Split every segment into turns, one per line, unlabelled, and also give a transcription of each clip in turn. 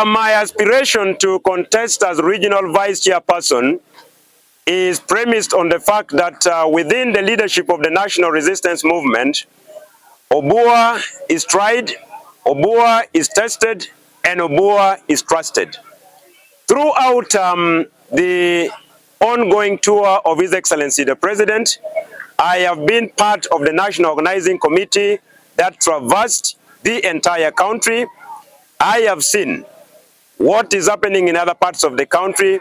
My aspiration to contest as regional vice chairperson is premised on the fact that within the leadership of the national resistance movement, Obua is tried, Obua is tested, and Obua is trusted. Throughout the ongoing tour of His Excellency the President, I have been part of the National Organizing Committee that traversed the entire country. I have seen what is happening in other parts of the country,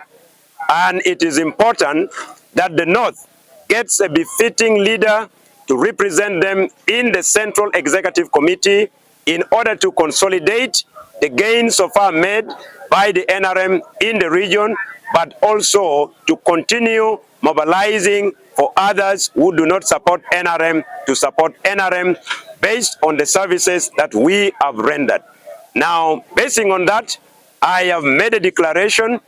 and it is important that the North gets a befitting leader to represent them in the Central Executive Committee in order to consolidate the gains so far made by the NRM in the region, but also to continue mobilizing for others who do not support NRM to support NRM based on the services that we have rendered. Now, basing on that, I have made a declaration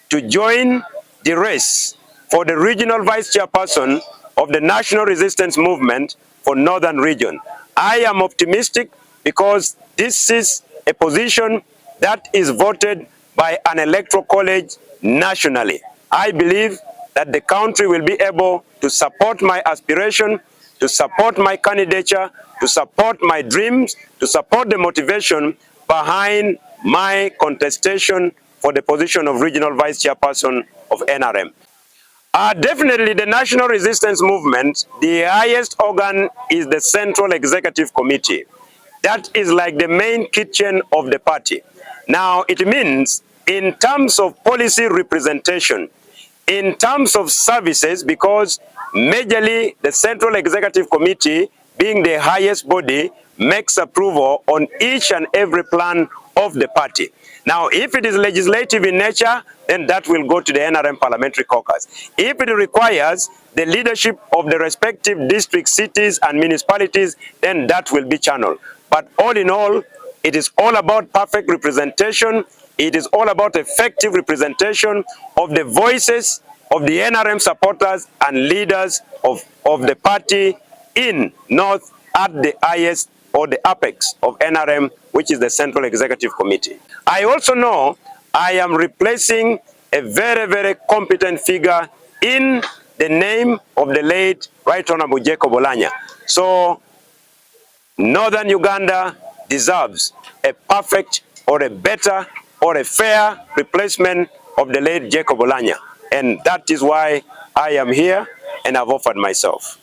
to join the race for the regional vice chairperson of the National Resistance Movement for Northern Region. I am optimistic because this is a position that is voted by an electoral college nationally. I believe that the country will be able to support my aspiration, to support my candidature, to support my dreams, to support the motivation behind my contestation for the position of regional vice chairperson of NRM. Definitely the National Resistance Movement, the highest organ is the Central Executive Committee. That is like the main kitchen of the party. Now it means in terms of policy representation, in terms of services, because majorly the Central Executive Committee, being the highest body, makes approval on each and every plan of the party. Now, if it is legislative in nature, then that will go to the NRM Parliamentary Caucus. If it requires the leadership of the respective district, cities, and municipalities, then that will be channeled. But all in all, it is all about perfect representation. It is all about effective representation of the voices of the NRM supporters and leaders of the party in North at the highest or the apex of NRM, which is the Central Executive Committee. I also know I am replacing a very, very competent figure in the name of the late Right Honorable Jacob Oulanyah. So Northern Uganda deserves a perfect or a better or a fair replacement of the late Jacob Oulanyah. And that is why I am here and I've offered myself.